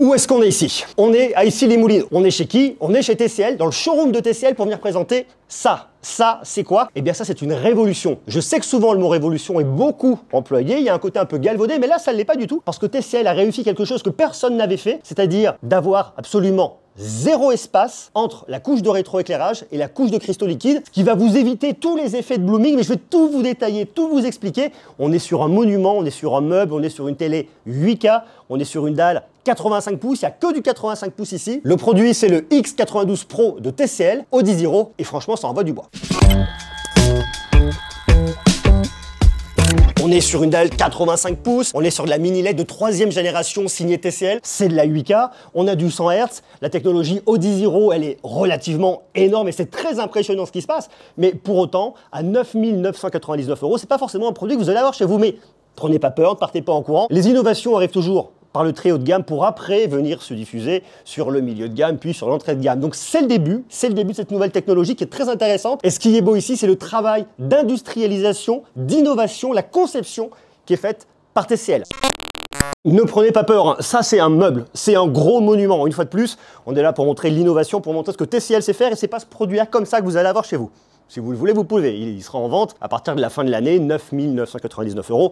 Où est-ce qu'on est ici? On est à Issy-les-Moulineaux. On est chez qui? On est chez TCL, dans le showroom de TCL pour venir présenter ça. Ça, c'est quoi? Eh bien ça, c'est une révolution. Je sais que souvent le mot révolution est beaucoup employé, il y a un côté un peu galvaudé, mais là, ça ne l'est pas du tout, parce que TCL a réussi quelque chose que personne n'avait fait, c'est-à-dire d'avoir absolument zéro espace entre la couche de rétroéclairage et la couche de cristaux liquides, ce qui va vous éviter tous les effets de blooming, mais je vais tout vous détailler, tout vous expliquer. On est sur un monument, on est sur un meuble, on est sur une télé 8K, on est sur une dalle 85 pouces, il n'y a que du 85 pouces ici. Le produit, c'est le X92 Pro de TCL, Audizero, et franchement, ça envoie du bois. On est sur une dalle 85 pouces, on est sur de la mini LED de 3e génération signée TCL, c'est de la 8K, on a du 100 Hz, la technologie Audizero, elle est relativement énorme et c'est très impressionnant ce qui se passe, mais pour autant, à 9 999 €, c'est pas forcément un produit que vous allez avoir chez vous, mais prenez pas peur, ne partez pas en courant. Les innovations arrivent toujours par le très haut de gamme pour après venir se diffuser sur le milieu de gamme puis sur l'entrée de gamme. Donc c'est le début de cette nouvelle technologie qui est très intéressante. Et ce qui est beau ici, c'est le travail d'industrialisation, d'innovation, la conception qui est faite par TCL. Ne prenez pas peur, hein. Ça c'est un meuble, c'est un gros monument. Une fois de plus, on est là pour montrer l'innovation, pour montrer ce que TCL sait faire et c'est pas ce produit-là comme ça que vous allez avoir chez vous. Si vous le voulez, vous pouvez. Il sera en vente à partir de la fin de l'année, 9 999 €.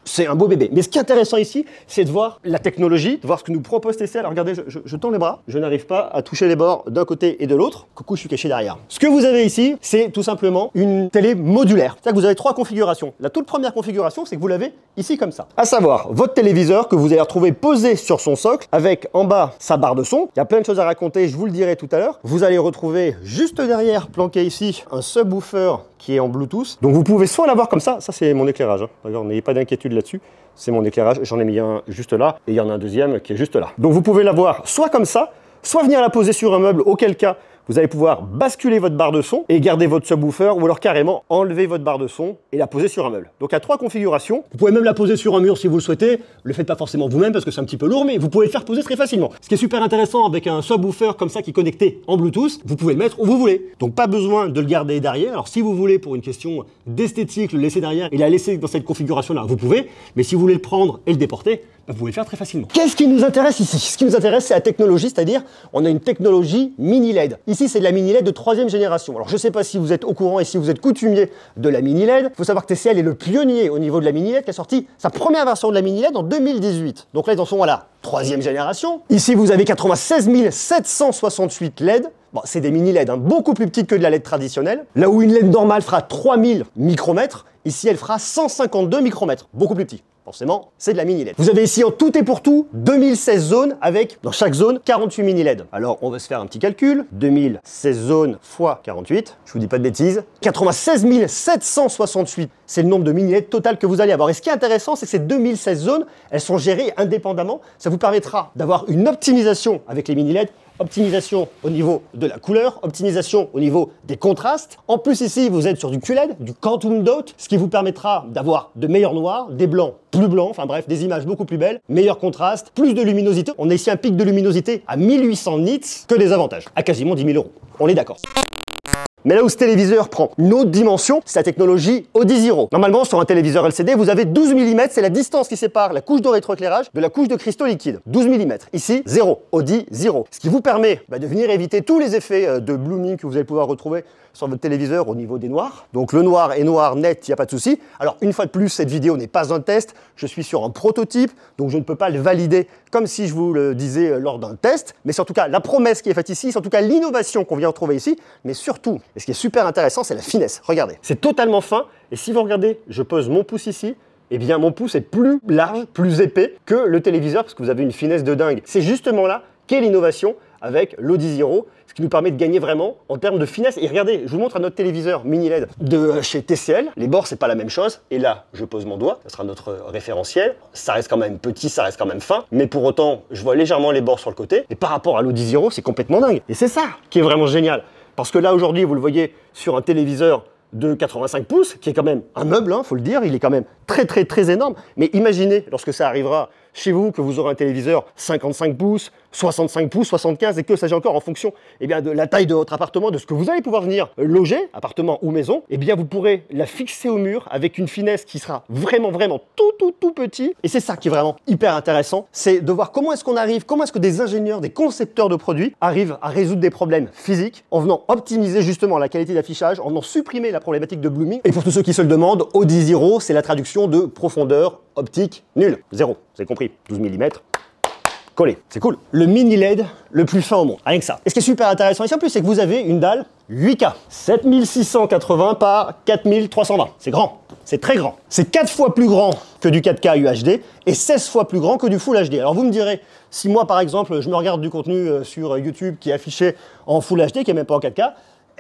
C'est un beau bébé. Mais ce qui est intéressant ici, c'est de voir la technologie, de voir ce que nous propose TCL. Alors regardez, je tends les bras, je n'arrive pas à toucher les bords d'un côté et de l'autre. Coucou, je suis caché derrière. Ce que vous avez ici, c'est tout simplement une télé modulaire. C'est-à-dire que vous avez 3 configurations. La toute première configuration, c'est que vous l'avez ici comme ça. À savoir, votre téléviseur que vous allez retrouver posé sur son socle, avec en bas sa barre de son. Il y a plein de choses à raconter, je vous le dirai tout à l'heure. Vous allez retrouver juste derrière, planqué ici, un subwoofer qui est en Bluetooth. Donc vous pouvez soit l'avoir comme ça c'est mon éclairage, hein. D'ailleurs, n'ayez pas d'inquiétude là-dessus, c'est mon éclairage, j'en ai mis un juste là, et il y en a un deuxième qui est juste là. Donc vous pouvez l'avoir soit comme ça, soit venir la poser sur un meuble, auquel cas vous allez pouvoir basculer votre barre de son et garder votre subwoofer, ou alors carrément enlever votre barre de son et la poser sur un meuble. Donc à 3 configurations. Vous pouvez même la poser sur un mur si vous le souhaitez. Le faites pas forcément vous-même parce que c'est un petit peu lourd, mais vous pouvez le faire poser très facilement. Ce qui est super intéressant avec un subwoofer comme ça qui est connecté en Bluetooth, vous pouvez le mettre où vous voulez. Donc pas besoin de le garder derrière. Alors si vous voulez pour une question d'esthétique le laisser derrière et la laisser dans cette configuration-là, vous pouvez. Mais si vous voulez le prendre et le déporter, vous pouvez le faire très facilement. Qu'est-ce qui nous intéresse ici? Ce qui nous intéresse, c'est la technologie, c'est-à-dire on a une technologie mini LED. Ici, c'est de la mini LED de 3e génération. Alors je ne sais pas si vous êtes au courant et si vous êtes coutumier de la mini LED. Il faut savoir que TCL est le pionnier au niveau de la mini LED qui a sorti sa première version de la mini LED en 2018. Donc là, ils en sont à la 3e génération. Ici, vous avez 96 768 LED. Bon, c'est des mini LED, hein, beaucoup plus petites que de la LED traditionnelle. Là où une LED normale fera 3000 micromètres, ici, elle fera 152 micromètres, beaucoup plus petit. Forcément, c'est de la mini LED. Vous avez ici en tout et pour tout 2016 zones avec, dans chaque zone, 48 mini LED. Alors, on va se faire un petit calcul. 2016 zones x 48, je vous dis pas de bêtises. 96 768, c'est le nombre de mini LED total que vous allez avoir. Et ce qui est intéressant, c'est que ces 2016 zones, elles sont gérées indépendamment. Ça vous permettra d'avoir une optimisation avec les mini LED. Optimisation au niveau de la couleur, optimisation au niveau des contrastes. En plus ici, vous êtes sur du QLED, du Quantum Dot, ce qui vous permettra d'avoir de meilleurs noirs, des blancs plus blancs, enfin bref, des images beaucoup plus belles, meilleur contraste, plus de luminosité. On a ici un pic de luminosité à 1800 nits, que des avantages, à quasiment 10 000 €. On est d'accord. Mais là où ce téléviseur prend une autre dimension, c'est la technologie Audizero. Normalement, sur un téléviseur LCD, vous avez 12 mm, c'est la distance qui sépare la couche de rétroéclairage de la couche de cristaux liquides. 12 mm. Ici, 0. Audizero. Ce qui vous permet de venir éviter tous les effets de blooming que vous allez pouvoir retrouver sur votre téléviseur au niveau des noirs. Donc le noir est noir net, il n'y a pas de souci. Alors une fois de plus, cette vidéo n'est pas un test, je suis sur un prototype, donc je ne peux pas le valider comme si je vous le disais lors d'un test, mais c'est en tout cas la promesse qui est faite ici, c'est en tout cas l'innovation qu'on vient retrouver ici, mais surtout, et ce qui est super intéressant, c'est la finesse. Regardez, c'est totalement fin, et si vous regardez, je pose mon pouce ici, eh bien mon pouce est plus large, plus épais que le téléviseur, parce que vous avez une finesse de dingue. C'est justement là qu'est l'innovation avec l'Audizero, ce qui nous permet de gagner vraiment en termes de finesse. Et regardez, je vous montre un autre téléviseur mini LED de chez TCL. Les bords, c'est pas la même chose. Et là, je pose mon doigt, ça sera notre référentiel. Ça reste quand même petit, ça reste quand même fin. Mais pour autant, je vois légèrement les bords sur le côté. Et par rapport à l'Audizero, c'est complètement dingue. Et c'est ça qui est vraiment génial. Parce que là, aujourd'hui, vous le voyez sur un téléviseur de 85 pouces, qui est quand même un meuble, hein, faut le dire, il est quand même très énorme. Mais imaginez lorsque ça arrivera chez vous que vous aurez un téléviseur 55 pouces, 65 pouces, 75 et que sais-je encore en fonction de la taille de votre appartement, de ce que vous allez pouvoir venir loger, appartement ou maison, vous pourrez la fixer au mur avec une finesse qui sera vraiment tout petit. Et c'est ça qui est vraiment hyper intéressant, c'est de voir comment est-ce qu'on arrive, comment est-ce que des ingénieurs, des concepteurs de produits arrivent à résoudre des problèmes physiques en venant optimiser justement la qualité d'affichage, en venant supprimer la problématique de blooming. Et pour tous ceux qui se le demandent, OD0, c'est la traduction de profondeur optique nulle. Zéro, vous avez compris, 12 mm. Collé, c'est cool. Le mini LED le plus fin au monde, rien que ça. Et ce qui est super intéressant ici en plus, c'est que vous avez une dalle 8K, 7680 par 4320. C'est grand, c'est très grand. C'est 4 fois plus grand que du 4K UHD et 16 fois plus grand que du Full HD. Alors vous me direz, si moi par exemple, je me regarde du contenu sur YouTube qui est affiché en Full HD, qui est même pas en 4K,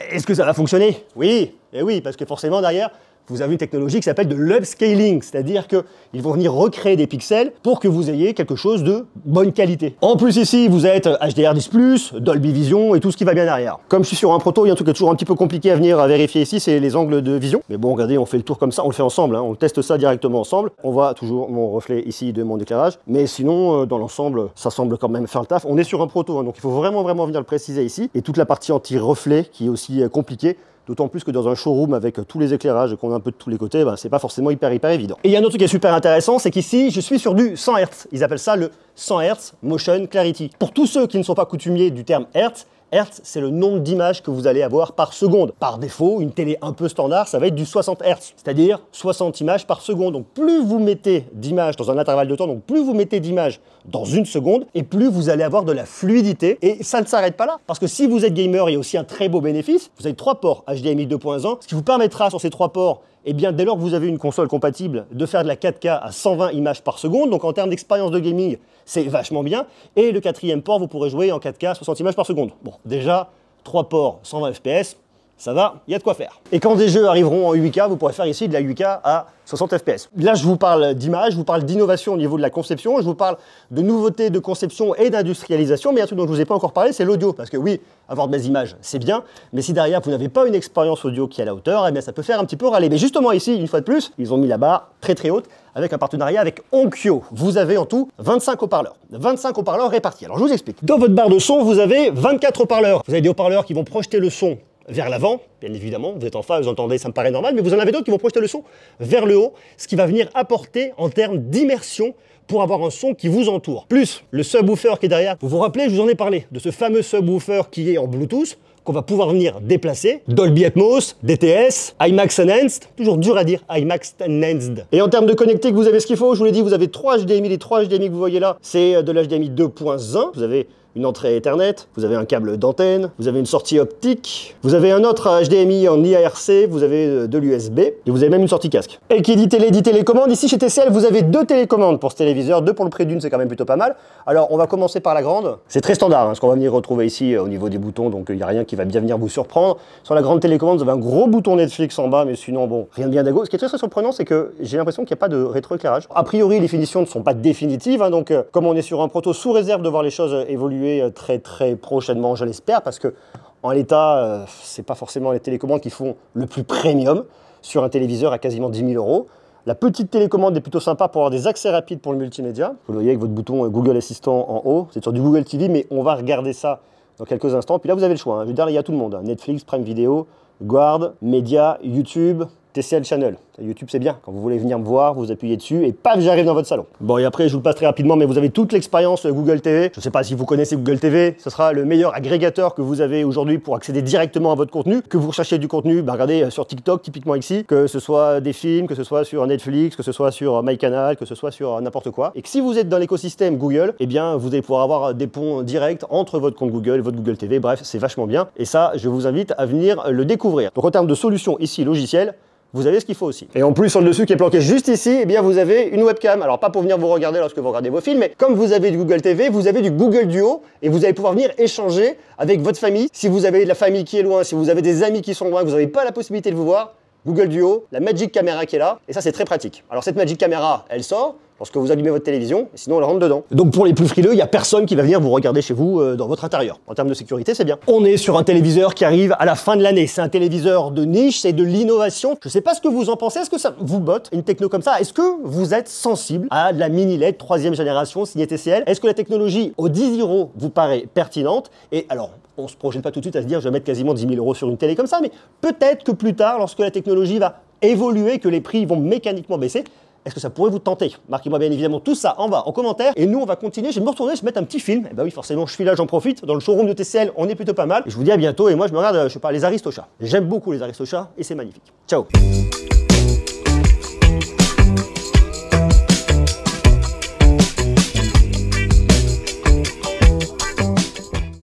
est-ce que ça va fonctionner? Oui, et oui, parce que forcément derrière, vous avez une technologie qui s'appelle de l'upscaling, c'est-à-dire qu'ils vont venir recréer des pixels pour que vous ayez quelque chose de bonne qualité. En plus ici, vous êtes HDR10+, Dolby Vision et tout ce qui va bien derrière. Comme je suis sur un proto, il y a un truc qui est toujours un petit peu compliqué à venir vérifier ici, c'est les angles de vision. Mais bon, regardez, on fait le tour comme ça, on le fait ensemble, hein, on teste ça directement ensemble. On voit toujours mon reflet ici de mon éclairage, mais sinon, dans l'ensemble, ça semble quand même faire le taf. On est sur un proto, hein, donc il faut vraiment venir le préciser ici. Et toute la partie anti-reflet qui est aussi compliquée. D'autant plus que dans un showroom avec tous les éclairages qu'on a un peu de tous les côtés, c'est pas forcément hyper évident. Et il y a un autre truc qui est super intéressant, c'est qu'ici, je suis sur du 100 Hz. Ils appellent ça le 100 Hz Motion Clarity. Pour tous ceux qui ne sont pas coutumiers du terme Hertz, Hertz, c'est le nombre d'images que vous allez avoir par seconde. Par défaut, une télé un peu standard, ça va être du 60 Hz, c'est-à-dire 60 images par seconde. Donc plus vous mettez d'images dans un intervalle de temps, donc plus vous mettez d'images dans une seconde, et plus vous allez avoir de la fluidité. Et ça ne s'arrête pas là, parce que si vous êtes gamer, il y a aussi un très beau bénéfice. Vous avez 3 ports HDMI 2.1, ce qui vous permettra sur ces 3 ports, dès lors que vous avez une console compatible, de faire de la 4K à 120 images par seconde. Donc en termes d'expérience de gaming, c'est vachement bien. Et le 4e port, vous pourrez jouer en 4K à 60 images par seconde. Bon, déjà, 3 ports, 120 FPS, ça va, il y a de quoi faire. Et quand des jeux arriveront en 8K, vous pourrez faire ici de la 8K à 60 FPS. Là, je vous parle d'image, je vous parle d'innovation au niveau de la conception, je vous parle de nouveautés de conception et d'industrialisation, mais il y a un truc dont je ne vous ai pas encore parlé, c'est l'audio. Parce que oui, avoir de belles images, c'est bien, mais si derrière, vous n'avez pas une expérience audio qui est à la hauteur, ça peut faire un petit peu râler. Mais justement ici, une fois de plus, ils ont mis la barre très haute avec un partenariat avec Onkyo. Vous avez en tout 25 haut-parleurs. 25 haut-parleurs répartis. Alors, je vous explique. Dans votre barre de son, vous avez 24 haut-parleurs. Vous avez des haut-parleurs qui vont projeter le son vers l'avant, bien évidemment, vous êtes en face, vous entendez, ça me paraît normal, mais vous en avez d'autres qui vont projeter le son vers le haut, ce qui va venir apporter en termes d'immersion pour avoir un son qui vous entoure. Plus le subwoofer qui est derrière. Vous vous rappelez, je vous en ai parlé, de ce fameux subwoofer qui est en Bluetooth, qu'on va pouvoir venir déplacer. Dolby Atmos, DTS, IMAX Enhanced, toujours dur à dire, IMAX Enhanced. Et en termes de connectique, vous avez ce qu'il faut, je vous l'ai dit, vous avez 3 HDMI, les 3 HDMI que vous voyez là, c'est de l'HDMI 2.1, vous avez une entrée Ethernet, vous avez un câble d'antenne, vous avez une sortie optique, vous avez un autre HDMI en IARC, vous avez de l'USB, et vous avez même une sortie casque. Et qui dit télé, dit télécommande. Ici chez TCL, vous avez 2 télécommandes pour ce téléviseur, 2 pour le prix d'une, c'est quand même plutôt pas mal. Alors on va commencer par la grande. C'est très standard, ce qu'on va venir retrouver ici au niveau des boutons, donc il n'y a rien qui va bien venir vous surprendre. Sur la grande télécommande, vous avez un gros bouton Netflix en bas, mais sinon, bon, rien de bien dingo. Ce qui est très surprenant, c'est que j'ai l'impression qu'il n'y a pas de rétroéclairage. A priori, les finitions ne sont pas définitives, donc comme on est sur un proto, sous réserve de voir les choses évoluer très prochainement, je l'espère, parce que en l'état, c'est pas forcément les télécommandes qui font le plus premium sur un téléviseur à quasiment 10 000 €. La petite télécommande est plutôt sympa pour avoir des accès rapides pour le multimédia. Vous le voyez avec votre bouton Google Assistant en haut, c'est sur du Google TV, mais on va regarder ça dans quelques instants. Puis là, vous avez le choix. Je veux dire, il y a tout le monde. Netflix, Prime Video, Guard, Média, YouTube, TCL Channel. YouTube, c'est bien. Quand vous voulez venir me voir, vous appuyez dessus et paf, j'arrive dans votre salon. Bon, et après, je vous le passe très rapidement, mais vous avez toute l'expérience Google TV. Je ne sais pas si vous connaissez Google TV. Ce sera le meilleur agrégateur que vous avez aujourd'hui pour accéder directement à votre contenu. Que vous recherchez du contenu, regardez sur TikTok, typiquement ici, que ce soit des films, que ce soit sur Netflix, que ce soit sur MyCanal, que ce soit sur n'importe quoi. Et que si vous êtes dans l'écosystème Google, eh bien, vous allez pouvoir avoir des ponts directs entre votre compte Google et votre Google TV. Bref, c'est vachement bien. Et ça, je vous invite à venir le découvrir. Donc, en termes de solutions ici, logicielles, vous avez ce qu'il faut aussi. Et en plus, sur le dessus qui est planqué juste ici, eh bien, vous avez une webcam. Alors, pas pour venir vous regarder lorsque vous regardez vos films, mais comme vous avez du Google TV, vous avez du Google Duo et vous allez pouvoir venir échanger avec votre famille. Si vous avez de la famille qui est loin, si vous avez des amis qui sont loin, que vous n'avez pas la possibilité de vous voir, Google Duo, la Magic Camera qui est là, et ça c'est très pratique. Alors cette Magic Camera, elle sort, lorsque vous allumez votre télévision, et sinon elle rentre dedans. Donc pour les plus frileux, il n'y a personne qui va venir vous regarder chez vous dans votre intérieur. En termes de sécurité, c'est bien. On est sur un téléviseur qui arrive à la fin de l'année. C'est un téléviseur de niche, c'est de l'innovation. Je sais pas ce que vous en pensez, est-ce que ça vous botte, une techno comme ça? Est-ce que vous êtes sensible à de la mini LED 3e génération signée TCL? Est-ce que la technologie Audi-Zero vous paraît pertinente? Et alors, on se projette pas tout de suite à se dire je vais mettre quasiment 10 000 € sur une télé comme ça, mais peut-être que plus tard, lorsque la technologie va évoluer, que les prix vont mécaniquement baisser, est-ce que ça pourrait vous tenter? Marquez-moi bien évidemment tout ça en bas en commentaire. Et nous, on va continuer. Je vais me retourner, je vais mettre un petit film. Et bah oui, forcément, je suis là, j'en profite. Dans le showroom de TCL, on est plutôt pas mal. Et je vous dis à bientôt. Et moi, je me regarde, je sais pas, les Aristochats. J'aime beaucoup les Aristochats et c'est magnifique. Ciao!